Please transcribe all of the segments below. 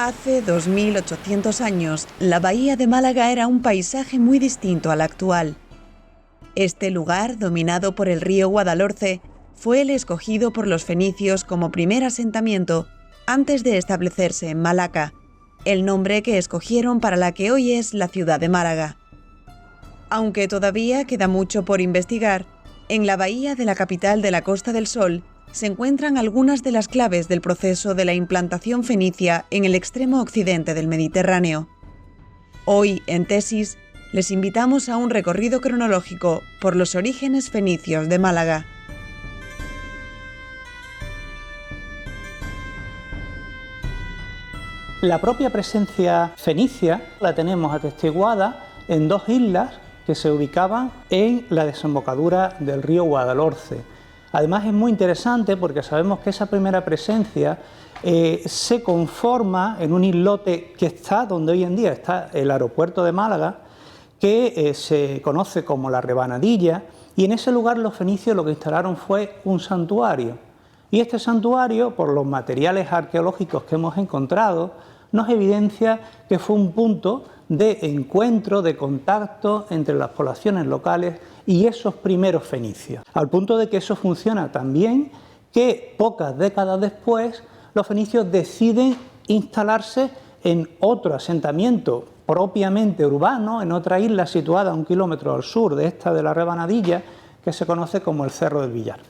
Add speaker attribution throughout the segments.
Speaker 1: Hace 2800 años, la bahía de Málaga era un paisaje muy distinto al actual. Este lugar, dominado por el río Guadalhorce, fue el escogido por los fenicios como primer asentamiento antes de establecerse en Malaca, el nombre que escogieron para la que hoy es la ciudad de Málaga. Aunque todavía queda mucho por investigar, en la bahía de la capital de la Costa del Sol se encuentran algunas de las claves del proceso de la implantación fenicia en el extremo occidente del Mediterráneo. Hoy, en Tesis, les invitamos a un recorrido cronológico por los orígenes fenicios de Málaga.
Speaker 2: La propia presencia fenicia la tenemos atestiguada en dos islas que se ubicaban en la desembocadura del río Guadalhorce. Además es muy interesante porque sabemos que esa primera presencia se conforma en un islote que está donde hoy en día está el aeropuerto de Málaga, que se conoce como la Rebanadilla, y en ese lugar los fenicios lo que instalaron fue un santuario. Y este santuario, por los materiales arqueológicos que hemos encontrado, nos evidencia que fue un punto de encuentro, de contacto entre las poblaciones locales y esos primeros fenicios. Al punto de que eso funciona tan bien que pocas décadas después los fenicios deciden instalarse en otro asentamiento propiamente urbano, en otra isla situada a 1 kilómetro al sur de esta de la Rebanadilla, que se conoce como el Cerro del Villar.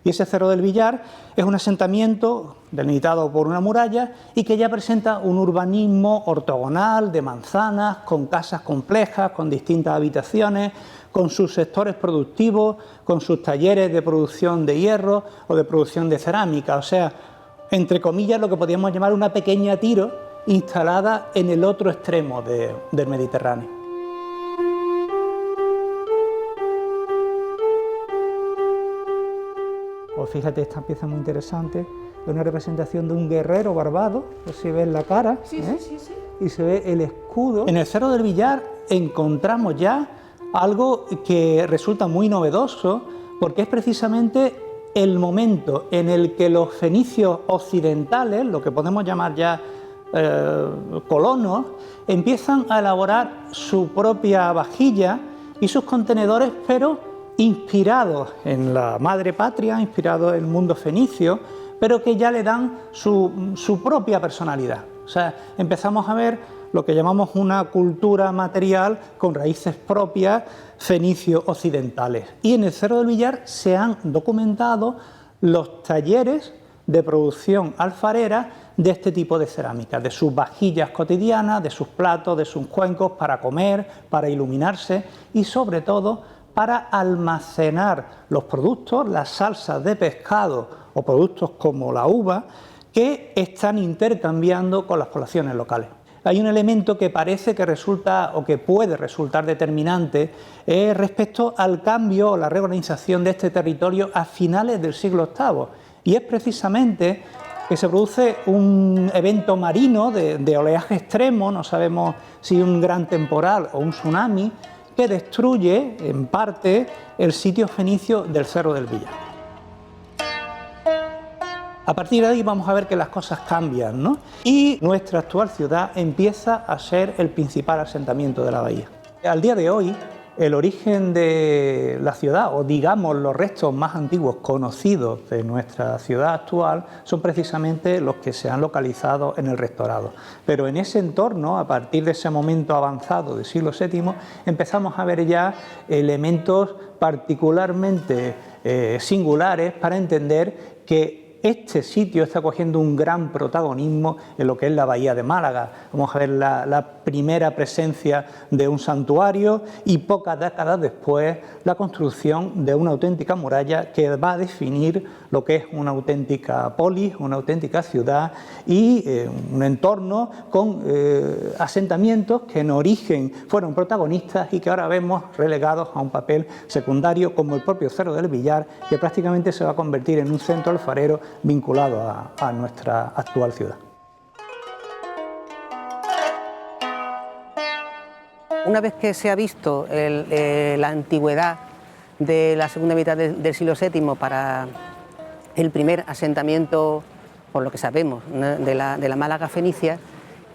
Speaker 2: Y ese Cerro del Villar es un asentamiento delimitado por una muralla y que ya presenta un urbanismo ortogonal de manzanas, con casas complejas, con distintas habitaciones, con sus sectores productivos, con sus talleres de producción de hierro o de producción de cerámica. O sea, entre comillas, lo que podríamos llamar una pequeña Tiro instalada en el otro extremo del Mediterráneo. Pues fíjate, esta pieza muy interesante, es una representación de un guerrero barbado, pues si ves la cara, sí. Y se ve el escudo. En el Cerro del Villar encontramos ya algo que resulta muy novedoso, porque es precisamente el momento en el que los fenicios occidentales, lo que podemos llamar ya colonos, empiezan a elaborar su propia vajilla y sus contenedores, pero inspirados en la madre patria, inspirados en el mundo fenicio, pero que ya le dan su propia personalidad. O sea, empezamos a ver lo que llamamos una cultura material con raíces propias fenicio-occidentales. Y en el Cerro del Villar se han documentado los talleres de producción alfarera de este tipo de cerámica, de sus vajillas cotidianas, de sus platos, de sus cuencos para comer, para iluminarse y sobre todo para almacenar los productos, las salsas de pescado o productos como la uva que están intercambiando con las poblaciones locales. Hay un elemento que parece que resulta o que puede resultar determinante respecto al cambio o la reorganización de este territorio a finales del siglo VIII, y es precisamente que se produce un evento marino de oleaje extremo, no sabemos si un gran temporal o un tsunami, que destruye en parte el sitio fenicio del Cerro del Villar. A partir de ahí vamos a ver que las cosas cambian, ¿no? Y nuestra actual ciudad empieza a ser el principal asentamiento de la bahía. Al día de hoy, el origen de la ciudad, o digamos los restos más antiguos conocidos de nuestra ciudad actual, son precisamente los que se han localizado en el Rectorado. Pero en ese entorno, a partir de ese momento avanzado del siglo VII, empezamos a ver ya elementos particularmente singulares para entender que este sitio está cogiendo un gran protagonismo en lo que es la bahía de Málaga. Vamos a ver la primera presencia de un santuario y pocas décadas después la construcción de una auténtica muralla que va a definir lo que es una auténtica polis, una auténtica ciudad y un entorno con asentamientos que en origen fueron protagonistas y que ahora vemos relegados a un papel secundario, como el propio Cerro del Villar, que prácticamente se va a convertir en un centro alfarero vinculado a nuestra actual ciudad.
Speaker 3: Una vez que se ha visto la antigüedad de la segunda mitad del siglo VII para el primer asentamiento, por lo que sabemos, ¿no?, de la Málaga fenicia,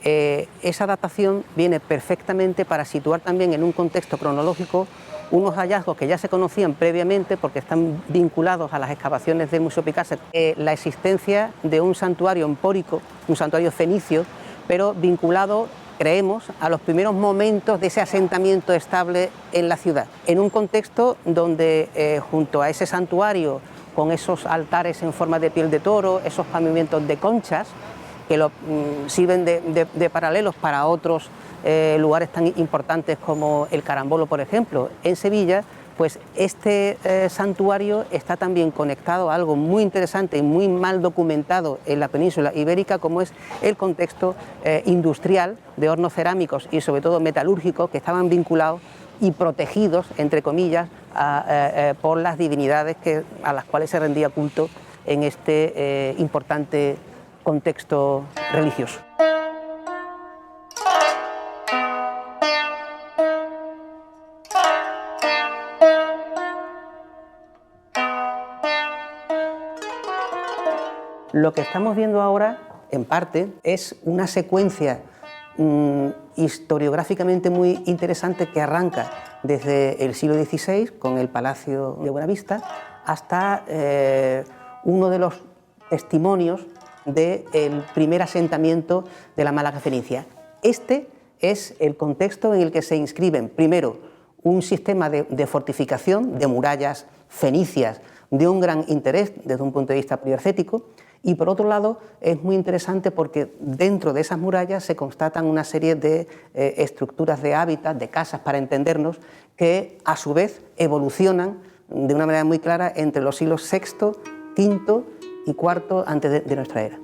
Speaker 3: esa datación viene perfectamente para situar también en un contexto cronológico unos hallazgos que ya se conocían previamente porque están vinculados a las excavaciones del Museo Picasso, la existencia de un santuario empórico, un santuario fenicio, pero vinculado, creemos, a los primeros momentos de ese asentamiento estable en la ciudad, en un contexto donde junto a ese santuario, con esos altares en forma de piel de toro, esos pavimentos de conchas, que sirven de paralelos para otros lugares tan importantes como el Carambolo, por ejemplo, en Sevilla, pues este santuario está también conectado a algo muy interesante y muy mal documentado en la península ibérica, como es el contexto industrial de hornos cerámicos y sobre todo metalúrgicos que estaban vinculados y protegidos, entre comillas, por las divinidades a las cuales se rendía culto en este importante contexto religioso. Lo que estamos viendo ahora, en parte, es una secuencia historiográficamente muy interesante que arranca desde el siglo XVI con el Palacio de Buenavista hasta uno de los testimonios del primer asentamiento de la Málaga fenicia. Este es el contexto en el que se inscriben, primero, un sistema de fortificación, de murallas fenicias de un gran interés desde un punto de vista pliocético, y por otro lado es muy interesante porque dentro de esas murallas se constatan una serie de estructuras de hábitat, de casas para entendernos, que a su vez evolucionan de una manera muy clara entre los siglos VI, V y IV antes de nuestra era.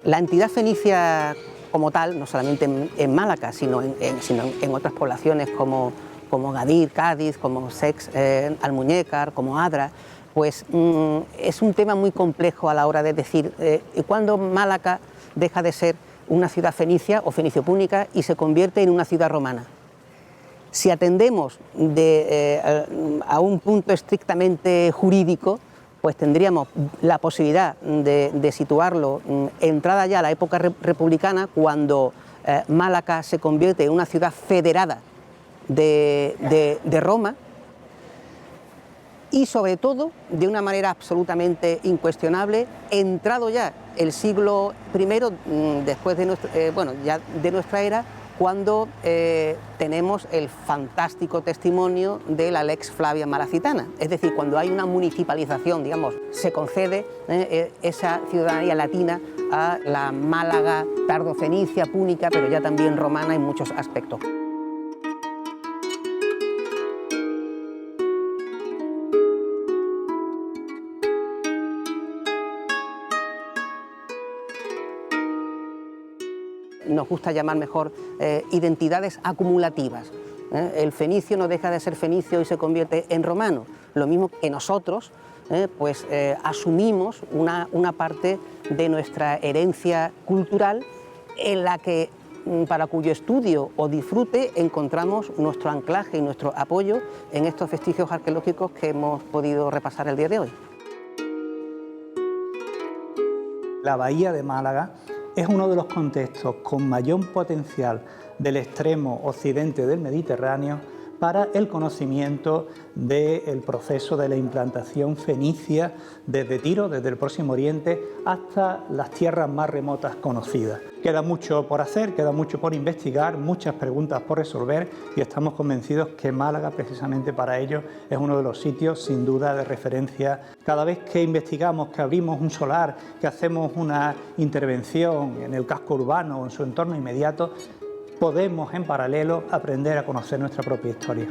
Speaker 3: La entidad fenicia como tal, no solamente en Málaga, sino en otras poblaciones como Gadir, Cádiz, como Sex, Almuñécar, como Adra, pues es un tema muy complejo a la hora de decir cuándo Málaga deja de ser una ciudad fenicia o fenicio-púnica y se convierte en una ciudad romana. Si atendemos a un punto estrictamente jurídico, pues tendríamos la posibilidad de situarlo entrada ya a la época republicana, cuando Málaga se convierte en una ciudad federada de Roma, y sobre todo, de una manera absolutamente incuestionable, entrado ya el siglo I, después de nuestra era, cuando tenemos el fantástico testimonio de la Lex Flavia Malacitana, es decir, cuando hay una municipalización, digamos, se concede esa ciudadanía latina a la Málaga tardofenicia, púnica, pero ya también romana en muchos aspectos. Nos gusta llamar mejor identidades acumulativas. El fenicio no deja de ser fenicio y se convierte en romano, lo mismo que nosotros asumimos una parte de nuestra herencia cultural en la que, para cuyo estudio o disfrute, encontramos nuestro anclaje y nuestro apoyo en estos vestigios arqueológicos que hemos podido repasar el día de hoy.
Speaker 2: La bahía de Málaga es uno de los contextos con mayor potencial del extremo occidente del Mediterráneo para el conocimiento del proceso de la implantación fenicia desde Tiro, desde el Próximo Oriente, hasta las tierras más remotas conocidas. Queda mucho por hacer, queda mucho por investigar, muchas preguntas por resolver, y estamos convencidos que Málaga, precisamente para ello, es uno de los sitios sin duda de referencia. Cada vez que investigamos, que abrimos un solar, que hacemos una intervención en el casco urbano o en su entorno inmediato, podemos en paralelo aprender a conocer nuestra propia historia.